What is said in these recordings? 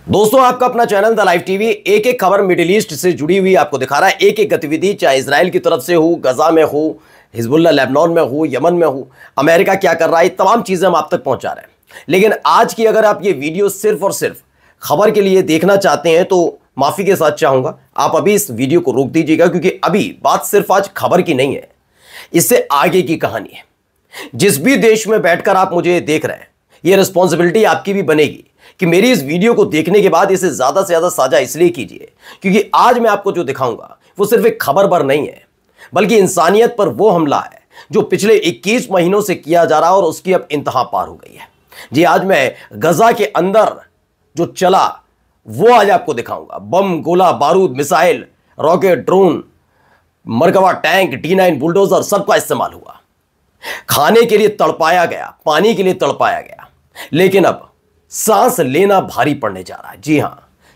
दोस्तों, आपका अपना चैनल द लाइव टीवी एक एक खबर मिडिल ईस्ट से जुड़ी हुई आपको दिखा रहा है। एक एक गतिविधि, चाहे इजराइल की तरफ से हो, गजा में हो, हिजबुल्लाह लेबनान में हो, यमन में हो, अमेरिका क्या कर रहा है, तमाम चीजें हम आप तक पहुंचा रहे हैं। लेकिन आज की अगर आप ये वीडियो सिर्फ और सिर्फ खबर के लिए देखना चाहते हैं तो माफी के साथ चाहूंगा आप अभी इस वीडियो को रोक दीजिएगा, क्योंकि अभी बात सिर्फ आज खबर की नहीं है, इससे आगे की कहानी है। जिस भी देश में बैठकर आप मुझे देख रहे हैं, यह रिस्पॉन्सिबिलिटी आपकी भी बनेगी कि मेरी इस वीडियो को देखने के बाद इसे ज्यादा से ज्यादा साझा इसलिए कीजिए क्योंकि आज मैं आपको जो दिखाऊंगा वो सिर्फ एक खबर पर नहीं है, बल्कि इंसानियत पर वो हमला है जो पिछले 21 महीनों से किया जा रहा और उसकी अब इंतहा पार हो गई है। जी, आज मैं गजा के अंदर जो चला वो आज आपको दिखाऊंगा। बम, गोला बारूद, missile, rocket, drone, Merkava, tank, D9 bulldozer, सबका इस्तेमाल हुआ। खाने के लिए तड़पाया गया, पानी के लिए तड़पाया गया, लेकिन अब सांस लेना भारी पड़ने जा रहा है। जी हां,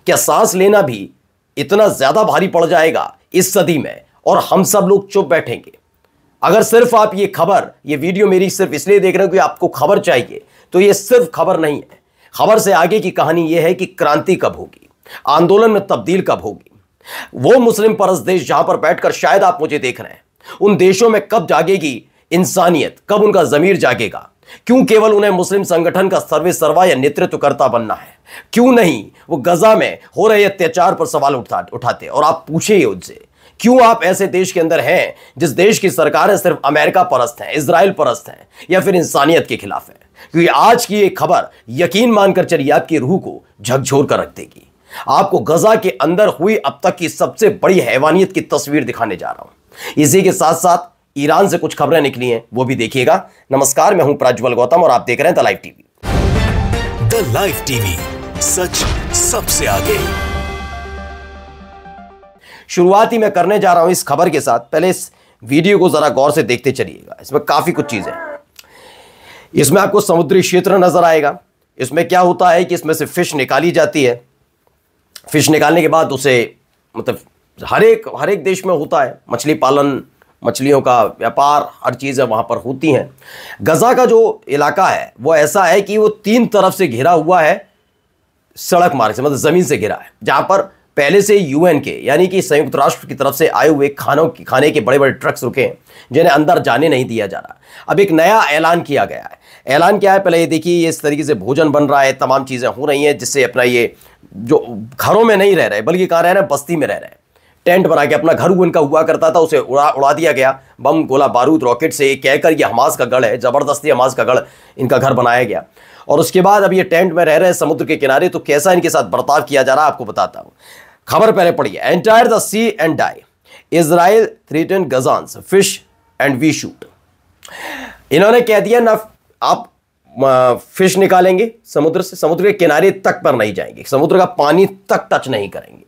क्या सांस लेना भी इतना ज्यादा भारी पड़ जाएगा इस सदी में और हम सब लोग चुप बैठेंगे? अगर सिर्फ आप ये खबर, ये वीडियो मेरी सिर्फ इसलिए देख रहे हो कि आपको खबर चाहिए, तो ये सिर्फ खबर नहीं है। खबर से आगे की कहानी यह है कि क्रांति कब होगी, आंदोलन में तब्दील कब होगी। वो मुस्लिम परस्त देश जहां पर बैठकर शायद आप मुझे देख रहे हैं, उन देशों में कब जागेगी इंसानियत, कब उनका जमीर जागेगा? क्यों केवल उन्हें मुस्लिम संगठन का सर्वे सर्वा या नेतृत्वकर्ता बनना है? क्यों नहीं वो गजा में हो रहे अत्याचार पर सवाल उठाते? और आप पूछिए उनसे, क्यों आप ऐसे देश के अंदर हैं जिस देश की सरकारें सिर्फ अमेरिका परस्त हैं, इजराइल परस्त हैं, या फिर इंसानियत के खिलाफ है? क्योंकि आज की ये खबर यकीन मानकर चलिए आपकी रूह को झकझोर कर रख देगी। आपको गजा के अंदर हुई अब तक की सबसे बड़ी हैवानियत की तस्वीर दिखाने जा रहा हूं। इसी के साथ साथ ईरान से कुछ खबरें निकली हैं, वो भी देखिएगा। नमस्कार, मैं हूं प्रज्वल गौतम और आप देख रहे हैं the live TV. The live TV, सच सबसे आगे। शुरुआत ही मैं करने जा रहा हूं इस खबर के साथ। पहले इस वीडियो को जरा गौर से देखते चलिएगा। इसमें काफी कुछ चीजें, इसमें आपको समुद्री क्षेत्र नजर आएगा। इसमें क्या होता है कि इसमें से फिश निकाली जाती है। फिश निकालने के बाद उसे, मतलब हर एक देश में होता है मछली पालन, मछलियों का व्यापार, हर चीज़ें वहाँ पर होती हैं। गजा का जो इलाका है वो ऐसा है कि वो 3 तरफ से घिरा हुआ है, सड़क मार्ग से, मतलब ज़मीन से घिरा है, जहाँ पर पहले से UN के, यानी कि संयुक्त राष्ट्र की तरफ से आए हुए खाने के बड़े बड़े ट्रक्स रुके हैं, जिन्हें अंदर जाने नहीं दिया जा रहा। अब एक नया ऐलान किया गया है। ऐलान क्या है, पहले ये देखिए, ये इस तरीके से भोजन बन रहा है, तमाम चीज़ें हो रही हैं, जिससे अपना ये जो घरों में नहीं रह रहे बल्कि कहाँ रह रहे हैं, बस्ती में रह रहे हैं। टेंट बना के अपना घर उनका हुआ करता था, उसे उड़ा दिया गया बम, गोला बारूद, रॉकेट से, कहकर ये हमास का गढ़ है, जबरदस्ती हमास का गढ़ इनका घर बनाया गया। और उसके बाद अब ये टेंट में रह रहे हैं समुद्र के किनारे। तो कैसा इनके साथ बर्ताव किया जा रहा है आपको बताता हूं। खबर पहले पढ़िए। Enter the sea and die, Israel threaten Gazans fish and we shoot. इन्होंने कह दिया ना, आप फिश निकालेंगे समुद्र से, समुद्र के किनारे तक पर नहीं जाएंगे, समुद्र का पानी तक टच नहीं करेंगे।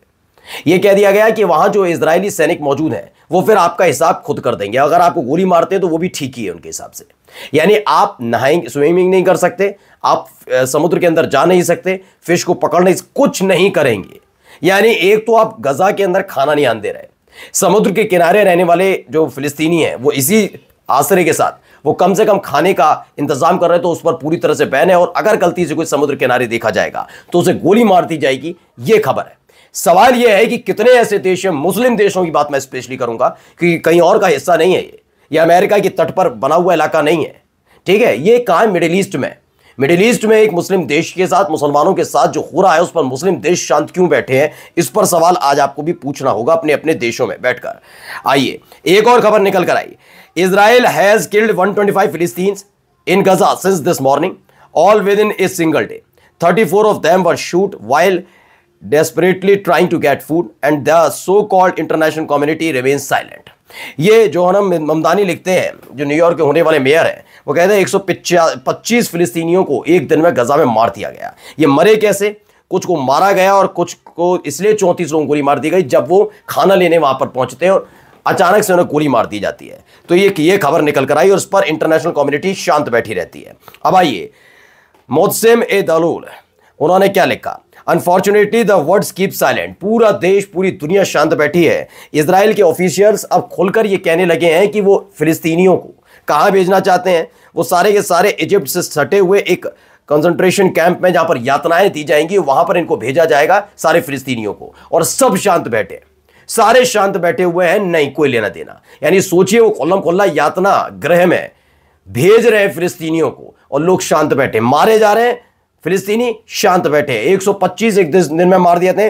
यह कह दिया गया कि वहां जो इजरायली सैनिक मौजूद हैं वो फिर आपका हिसाब खुद कर देंगे। अगर आपको गोली मारते हैं तो वो भी ठीक ही है उनके हिसाब से। यानी आप नहाएंगे, स्विमिंग नहीं कर सकते, आप समुद्र के अंदर जा नहीं सकते, फिश को पकड़ नहीं, कुछ नहीं करेंगे। यानी एक तो आप गजा के अंदर खाना नहीं आने दे रहे, समुद्र के किनारे रहने वाले जो फिलिस्तीनी हैं वो इसी आसरे के साथ वो कम से कम खाने का इंतजाम कर रहे हैं, तो उस पर पूरी तरह से बैन है। और अगर गलती से कोई समुद्र किनारे देखा जाएगा तो उसे गोली मार दी जाएगी। यह खबर है। सवाल यह है कि कितने ऐसे देश हैं, मुस्लिम देशों की बात मैं स्पेशली करूंगा, कि कहीं और का हिस्सा नहीं है ये अमेरिका की तट पर बना हुआ इलाका नहीं है, ठीक है। ये कहां है? मिडिल ईस्ट में। मिडिल ईस्ट में एक मुस्लिम देश के साथ, मुसलमानों के साथ जो हो रहा है, उस पर मुस्लिम देश शांत क्यों बैठे हैं? इस पर सवाल आज आपको भी पूछना होगा अपने अपने देशों में बैठकर। आइए एक और खबर निकल कर आई। Israel has killed 125 Palestinians in Gaza since this morning, all within a single day. 34 of them were shot while desperately trying to get food and the so-called international community remains silent। ये जो हम ममदानी लिखते हैं, जो New York के होने वाले mayor हैं, वो कहते हैं 125 फिलिस्तीनियों को एक दिन में गजा में मार दिया गया। ये मरे कैसे? कुछ को मारा गया और कुछ को इसलिए 34 लोगों को गोली मार दी गई जब वो खाना लेने वहां पर पहुंचते हैं और अचानक से उन्हें गोली मार दी जाती है। तो ये खबर निकल कर आई और उस पर इंटरनेशनल कम्युनिटी शांत बैठी रहती है। अब आइए, मोहसेम ए दलूल, उन्होंने क्या लिखा? Unfortunately the words keep silent. पूरा देश, पूरी दुनिया शांत बैठी है। इजराइल के ऑफिशियल्स अब खुलकर ये कहने लगे हैं कि वो फिलिस्तीनियों को कहां भेजना चाहते हैं। वो सारे के सारे इजिप्ट से सटे हुए एक कंसंट्रेशन कैंप में जहां पर यातनाएं दी जाएंगी, वहां पर इनको भेजा जाएगा सारे फिलिस्तीनियों को। और सब शांत बैठे, सारे शांत बैठे हुए हैं, नहीं कोई लेना देना। यानी सोचिए वो खुल्लम खुल्ला यातना गृह में भेज रहे हैं फिलिस्तीनियों को और लोग शांत बैठे, मारे जा रहे हैं फिलिस्तीनी, शांत बैठे। 125 एक दिन में मार दिए थे,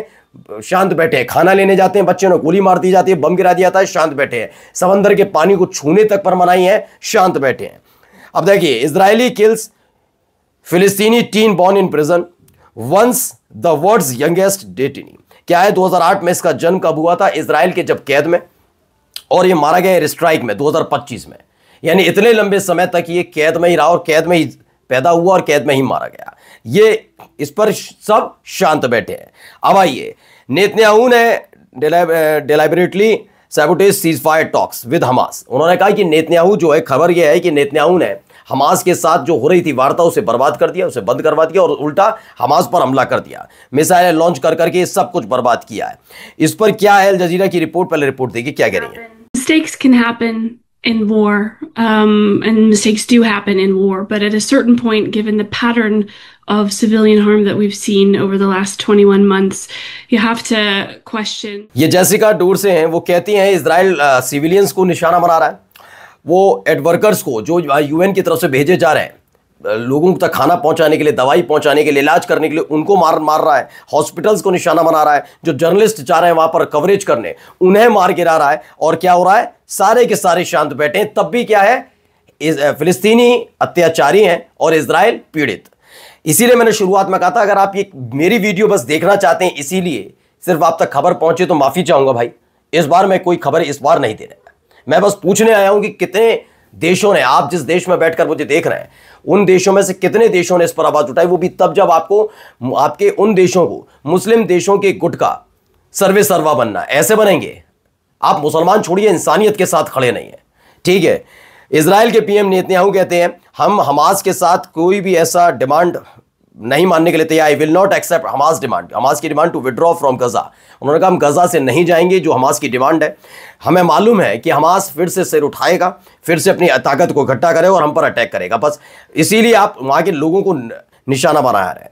शांत बैठे हैं। खाना लेने जाते हैं, बच्चों ने गोली मार दी जाती है, बम गिरा दिया जाता है, शांत बैठे हैं। समंदर के पानी को छूने तक पर मनाही है, शांत बैठे हैं। अब देखिए, Israeli kills Palestinian teen born in prison once the world's youngest detainee. क्या है, 2008 में इसका जन्म कब हुआ था? इजराइल के जब कैद में, और ये मारा गया एयर स्ट्राइक में 2025 में। यानी इतने लंबे समय तक ये कैद में ही रहा और कैद में ही पैदा हुआ और कैद में ही मारा गया। ये इस पर सब शांत बैठे हैं। अब आइए, नेतन्याहू ने deliberately sabotage ceasefire talks with Hamas. उन्होंने कहा कि नेतन्याहू जो है, खबर यह है कि नेतन्याहू ने हमास के साथ जो हो रही थी वार्ता उसे बर्बाद कर दिया, उसे बंद करवा दिया और उल्टा हमास पर हमला कर दिया, मिसाइलें लॉन्च कर करके सब कुछ बर्बाद किया है। इस पर क्या है, अल जजीरा की रिपोर्ट, पहले रिपोर्ट देखिए क्या कह रही है। Mistakes can happen in war, and mistakes do happen in war, but at a certain point, given the pattern of civilian harm that we've seen over the last 21 months, you have to question. ये Jessica door से हैं, वो कहती हैं Israel civilians को निशाना बना रहा है, वो एड वर्कर्स को जो यूएन की तरफ से भेजे जा रहे हैं लोगों तक खाना पहुंचाने के लिए, दवाई पहुंचाने के लिए, इलाज करने के लिए, उनको मार रहा है। हॉस्पिटल्स को निशाना बना रहा है, जो जर्नलिस्ट जा रहे हैं वहां पर कवरेज करने, उन्हें मार गिरा रहा है। और क्या हो रहा है, सारे के सारे शांत बैठे हैं। तब भी क्या है, फिलिस्तीनी अत्याचारी हैं और इजराइल पीड़ित। इसीलिए मैंने शुरुआत में कहा था, अगर आप ये मेरी वीडियो बस देखना चाहते हैं, इसीलिए सिर्फ आप तक खबर पहुंचे, तो माफी चाहूंगा भाई, इस बार मैं कोई खबर इस बार नहीं दे रहा। मैं बस पूछने आया हूं कि कितने देशों ने, आप जिस देश में बैठकर मुझे देख रहे हैं, उन देशों में से कितने देशों ने इस पर आवाज उठाई, वो भी तब जब आपके उन देशों को मुस्लिम देशों के गुट का सर्वे सर्वा बनना। ऐसे बनेंगे आप, मुसलमान छोड़िए, इंसानियत के साथ खड़े नहीं है, ठीक है। इजराइल के पीएम नेतन्याहू कहते हैं, हम हमास के साथ कोई भी ऐसा डिमांड नहीं मानने के लिए तैयार। I will not accept Hamas demand, Hamas की demand to withdraw from Gaza. उन्होंने कहा हम गजा से नहीं जाएंगे, जो हमास की डिमांड है। हमें मालूम है कि हमास फिर से सिर उठाएगा, फिर से अपनी ताकत को इकट्ठा करेगा और हम पर अटैक करेगा, बस इसीलिए आप वहां के लोगों को निशाना बना रहे हैं।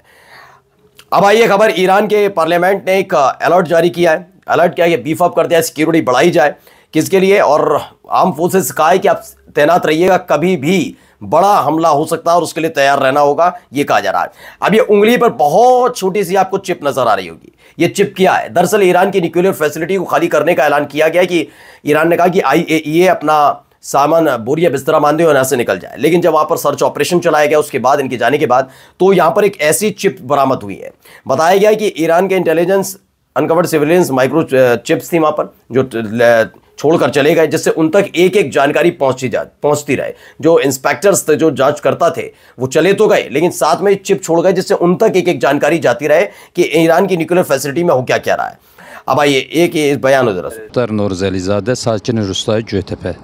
अब आइए खबर, ईरान के पार्लियामेंट ने एक अलर्ट जारी किया है। अलर्ट क्या है, बीफ अप कर दिया, सिक्योरिटी बढ़ाई जाए, किसके लिए, और आर्म फोर्सेस कहा है कि आप तैनात रहिएगा, कभी भी बड़ा हमला हो सकता है और उसके लिए तैयार रहना होगा, ये कहा जा रहा है। अब ये उंगली पर बहुत छोटी सी आपको चिप नजर आ रही होगी, ये चिप क्या है? दरअसल ईरान की न्यूक्लियर फैसिलिटी को खाली करने का ऐलान किया गया कि ईरान ने कहा कि IAEA अपना सामान, बोरिया बिस्तरा मानते हुए यहाँ से निकल जाए। लेकिन जब वहां पर सर्च ऑपरेशन चलाया गया उसके बाद, इनके जाने के बाद, तो यहां पर एक ऐसी चिप बरामद हुई है। बताया गया कि ईरान के intelligence uncovered civilians micro chips थी वहां पर, जो छोड़कर चले गए, जिससे उन तक एक एक जानकारी पहुंचती रहे। जो इंस्पेक्टर्स थे, जो जांच करता थे, वो चले तो गए, लेकिन साथ में चिप छोड़ गए, जिससे उन तक एक एक जानकारी जाती रहे कि ईरान की न्यूक्लियर फैसिलिटी में हो क्या क्या रहा है। अब आइए एक बयान हो जरा। Norzəlizade, sakin Rustay Göytepe.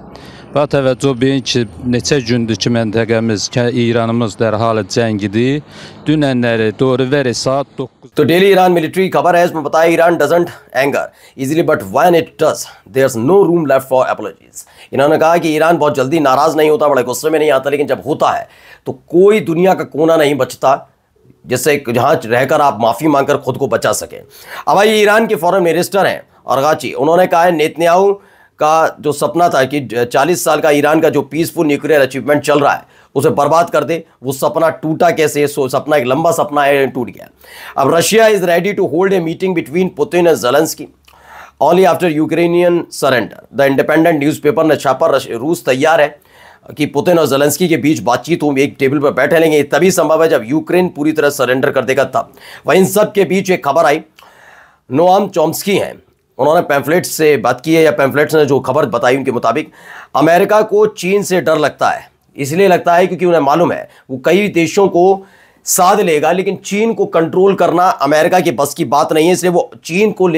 Və təvəccüh beyin ki, neçə gündür ki, məntəqəmiz, İranımız dərhal cəngidir. Dünənləri doğru vəri saat 9. तो डेली ईरान मिलिट्री खबर है, इसमें बताया Iran doesn't anger easily but when it does there's no room left for apologies. इन्होंने कहा कि Iran बहुत जल्दी नाराज नहीं होता, बड़े गुस्से में नहीं आता, लेकिन जब होता है तो कोई दुनिया का कोना नहीं बचता जिससे जहां रहकर आप माफी मांगकर खुद को बचा सके। अब भाई ईरान के फॉरेन मिनिस्टर हैं अरगाची, उन्होंने कहा है नेतन्याहू का जो सपना था कि 40 साल का ईरान का जो पीसफुल न्यूक्लियर अचीवमेंट चल रहा है उसे बर्बाद कर दे, वो सपना टूटा कैसे? सपना एक लंबा सपना है, टूट गया। अब Russia is ready to hold a meeting between Putin and Zelensky only after Ukrainian surrender. The Independent newspaper ने छापा, रूस तैयार है कि पुतिन और ज़ेलेंस्की के बीच बातचीत हो, एक टेबल पर बैठे लेंगे। तभी संभव है जब यूक्रेन पूरी तरह सरेंडर कर देगा तब। वहीं इन सब के बीच एक खबर आई, नोआम चॉम्स्की हैं, उन्होंने पैम्फलेट्स से बात की है, या पैम्फलेट्स ने जो खबर बताई उनके मुताबिक अमेरिका को चीन से डर लगता है। इसलिए लगता है क्योंकि उन्हें मालूम है वो कई देशों को साध लेगा, लेकिन चीन को कंट्रोल करना अमेरिका की बस की बात नहीं है। इसलिए वो चीन को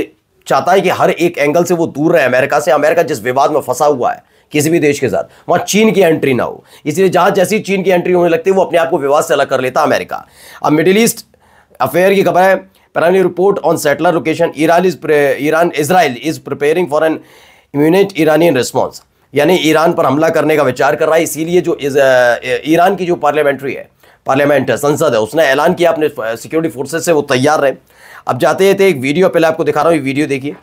चाहता है कि हर एक एंगल से वो दूर रहे अमेरिका से। अमेरिका जिस विवाद में फंसा हुआ है किसी भी देश के साथ, वहां चीन की एंट्री ना हो। इसलिए जहां जैसी चीन की एंट्री होने लगती है वो अपने आप को विवाद से अलग कर लेता अमेरिका। अब मिडिल ईस्ट अफेयर की खबर है, primary report on settler location, Israel is preparing for an imminent Iranian response, यानी ईरान पर हमला करने का विचार कर रहा है। इसीलिए जो ईरान की जो पार्लियामेंट्री है पार्लियामेंट है, संसद है, उसने ऐलान किया अपने सिक्योरिटी फोर्सेस से वो तैयार रहे। अब जाते थे एक वीडियो पहले आपको दिखा रहा हूँ, ये वीडियो देखिए।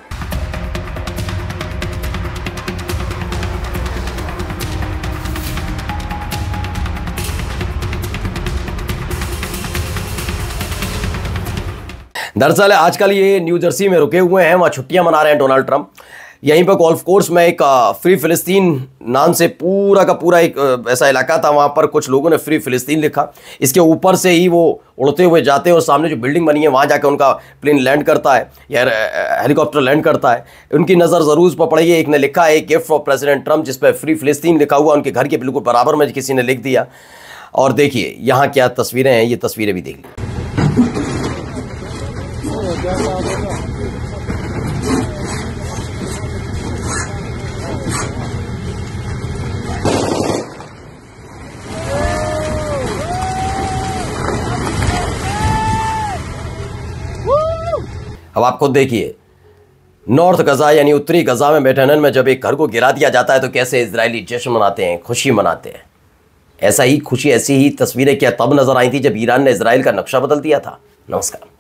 दरअसल आजकल ये न्यू जर्सी में रुके हुए हैं, वहाँ छुट्टियां मना रहे हैं डोनाल्ड ट्रंप। यहीं पर गोल्फ कोर्स में एक फ्री फिलिस्तीन नाम से पूरा का पूरा एक ऐसा इलाका था, वहाँ पर कुछ लोगों ने फ्री फिलिस्तीन लिखा। इसके ऊपर से ही वो उड़ते हुए जाते हैं और सामने जो बिल्डिंग बनी है वहाँ जाकर उनका प्लेन लैंड करता है या हेलीकॉप्टर लैंड करता है। उनकी नज़र ज़रूर उस पर पड़ेगी। एक ने लिखा है गिफ्ट फॉर प्रेसिडेंट ट्रंप, जिस पर फ्री फिलिस्तीन लिखा हुआ, उनके घर के बिल्कुल बराबर में किसी ने लिख दिया। और देखिए यहाँ क्या तस्वीरें हैं, ये तस्वीरें भी देख लीजिए। अब आप खुद देखिए, नॉर्थ गजा यानी उत्तरी गजा में बेटनन में जब एक घर को गिरा दिया जाता है तो कैसे इजरायली जश्न मनाते हैं, खुशी मनाते हैं। ऐसा ही खुशी, ऐसी ही तस्वीरें क्या तब नजर आई थी जब ईरान ने इजराइल का नक्शा बदल दिया था। नमस्कार।